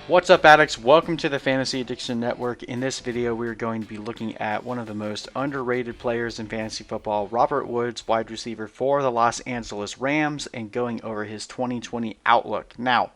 What's up, addicts? Welcome to the Fantasy Addiction Network. In this video, we're going to be looking at one of the most underrated players in fantasy football, Robert Woods, wide receiver for the Los Angeles Rams, and going over his 2020 outlook. Now,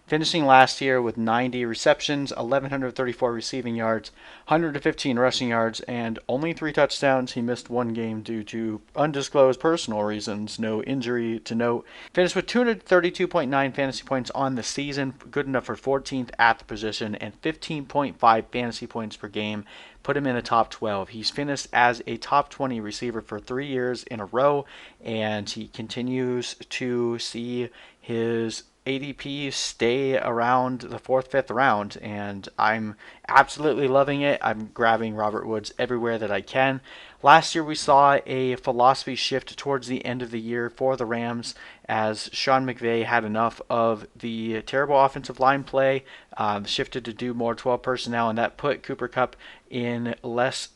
finishing last year with 90 receptions, 1,134 receiving yards, 115 rushing yards, and only 3 touchdowns. He missed one game due to undisclosed personal reasons, no injury to note. Finished with 232.9 fantasy points on the season, good enough for 14th at the position, and 15.5 fantasy points per game. Put him in the top 12. He's finished as a top 20 receiver for 3 years in a row, and he continues to see his ADP stay around the 4th, 5th round, and I'm absolutely loving it. I'm grabbing Robert Woods everywhere that I can. Last year we saw a philosophy shift towards the end of the year for the Rams as Sean McVay had enough of the terrible offensive line play, shifted to do more 12 personnel, and that put Cooper Kupp in less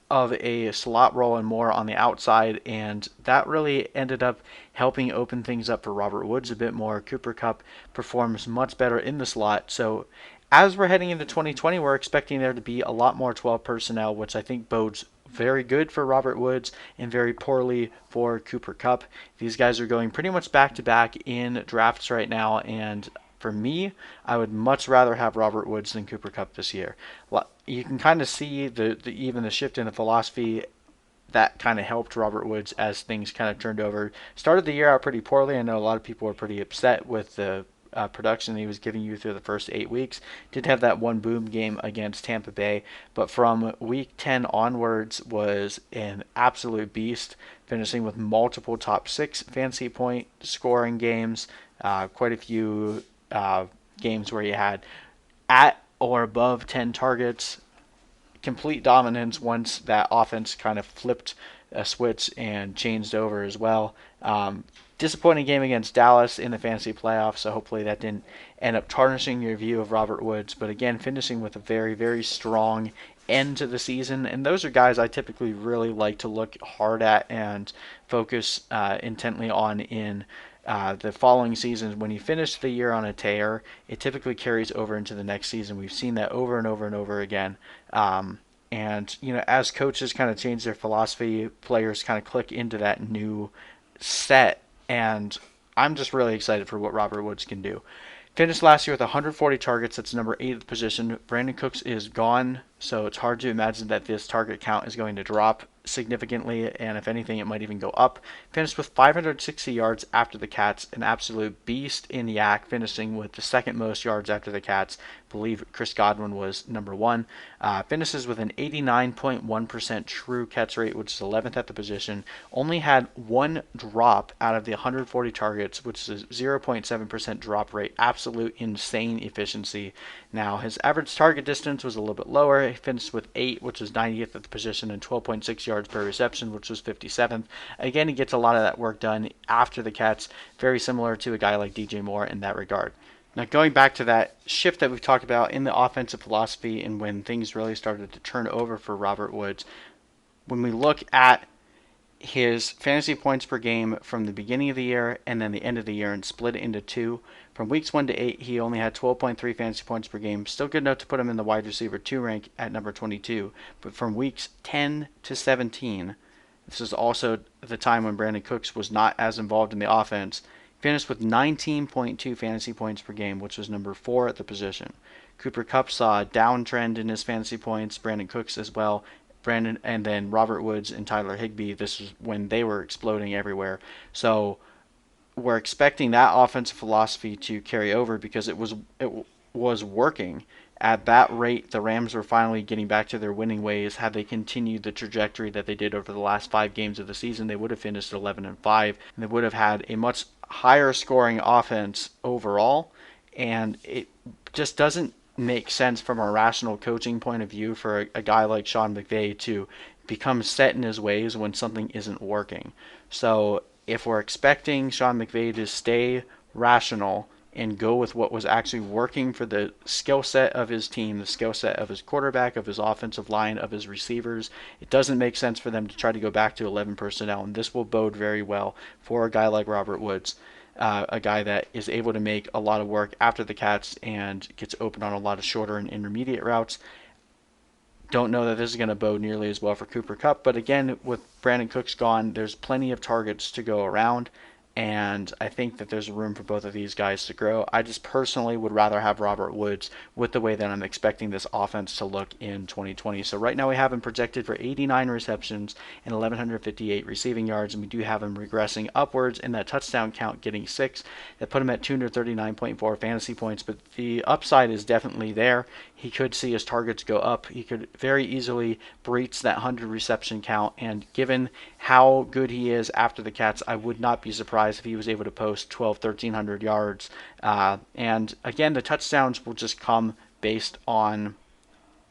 of a slot role and more on the outside, and that really ended up helping open things up for Robert Woods a bit more. Cooper Kupp performs much better in the slot, so as we're heading into 2020, we're expecting there to be a lot more 12 personnel, which I think bodes very good for Robert Woods and very poorly for Cooper Kupp. These guys are going pretty much back to back in drafts right now, and for me, I would much rather have Robert Woods than Cooper Kupp this year. You can kind of see even the shift in the philosophy that kind of helped Robert Woods as things kind of turned over. Started the year out pretty poorly. I know a lot of people were pretty upset with the production he was giving you through the first 8 weeks. Did have that one boom game against Tampa Bay, but from week 10 onwards was an absolute beast, finishing with multiple top 6 fantasy point scoring games, quite a few games where he had at or above 10 targets, complete dominance once that offense kind of flipped a switch and changed over as well. Disappointing game against Dallas in the fantasy playoffs, so hopefully that didn't end up tarnishing your view of Robert Woods. But again, finishing with a very, very strong end to the season, and those are guys I typically really like to look hard at and focus intently on in the following seasons. When you finish the year on a tear, it typically carries over into the next season. We've seen that over and over and over again. And as coaches kind of change their philosophy, players kind of click into that new set, and I'm just really excited for what Robert Woods can do. Finished last year with 140 targets. That's number 8 at the position. Brandon Cooks is gone, so it's hard to imagine that this target count is going to drop significantly, and if anything, it might even go up. Finished with 560 yards after the Cats, an absolute beast in the act, finishing with the second most yards after the Cats. I believe Chris Godwin was number 1. Finishes with an 89.1% true catch rate, which is 11th at the position. Only had one drop out of the 140 targets, which is a 0.7% drop rate. Absolute insane efficiency. Now, his average target distance was a little bit lower. He finished with 8, which was 90th at the position, and 12.6 yards per reception, which was 57th. Again, he gets a lot of that work done after the catch, very similar to a guy like DJ Moore in that regard. Now, going back to that shift that we've talked about in the offensive philosophy and when things really started to turn over for Robert Woods, when we look at his fantasy points per game from the beginning of the year and then the end of the year and split it into 2, from weeks 1 to 8, he only had 12.3 fantasy points per game. Still good enough to put him in the wide receiver 2 rank at number 22. But from weeks 10 to 17, this is also the time when Brandon Cooks was not as involved in the offense, finished with 19.2 fantasy points per game, which was number 4 at the position. Cooper Kupp saw a downtrend in his fantasy points, Brandon Cooks as well. Brandon and then Robert Woods and Tyler Higbee, this is when they were exploding everywhere. So we're expecting that offensive philosophy to carry over because it was working. At that rate, the Rams were finally getting back to their winning ways. Had they continued the trajectory that they did over the last 5 games of the season, they would have finished 11-5, and they would have had a much higher scoring offense overall. And it just doesn't make sense from a rational coaching point of view for a guy like Sean McVay to become set in his ways when something isn't working. So if we're expecting Sean McVay to stay rational and go with what was actually working for the skill set of his team, the skill set of his quarterback, of his offensive line, of his receivers, it doesn't make sense for them to try to go back to 11 personnel, and this will bode very well for a guy like Robert Woods. a guy that is able to make a lot of work after the catch and gets open on a lot of shorter and intermediate routes. Don't know that this is going to bode nearly as well for Cooper Kupp, but again, with Brandon Cooks gone, there's plenty of targets to go around, and I think that there's room for both of these guys to grow. I just personally would rather have Robert Woods with the way that I'm expecting this offense to look in 2020. So right now we have him projected for 89 receptions and 1,158 receiving yards, and we do have him regressing upwards in that touchdown count, getting 6. That put him at 239.4 fantasy points, but the upside is definitely there. He could see his targets go up. He could very easily breach that 100 reception count, and given how good he is after the catch, I would not be surprised if he was able to post 1,300 yards. And again, the touchdowns will just come based on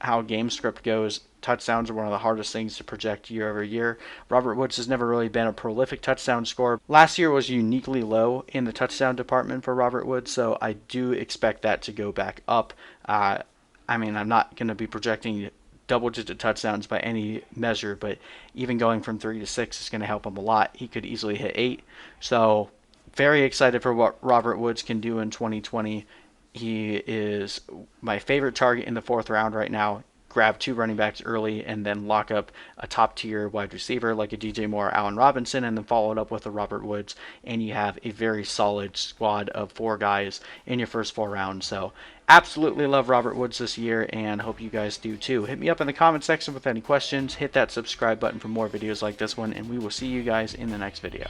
how game script goes. Touchdowns are one of the hardest things to project year over year. Robert Woods has never really been a prolific touchdown scorer. Last year was uniquely low in the touchdown department for Robert Woods, so I do expect that to go back up. I'm not going to be projecting double-digit touchdowns by any measure, but even going from 3 to 6 is going to help him a lot. He could easily hit 8. So very excited for what Robert Woods can do in 2020. He is my favorite target in the 4th round right now. Grab 2 running backs early and then lock up a top-tier wide receiver like a DJ Moore or Allen Robinson, and then follow it up with a Robert Woods, and you have a very solid squad of 4 guys in your first 4 rounds. So absolutely love Robert Woods this year, and hope you guys do too. Hit me up in the comment section with any questions. Hit that subscribe button for more videos like this one, and we will see you guys in the next video.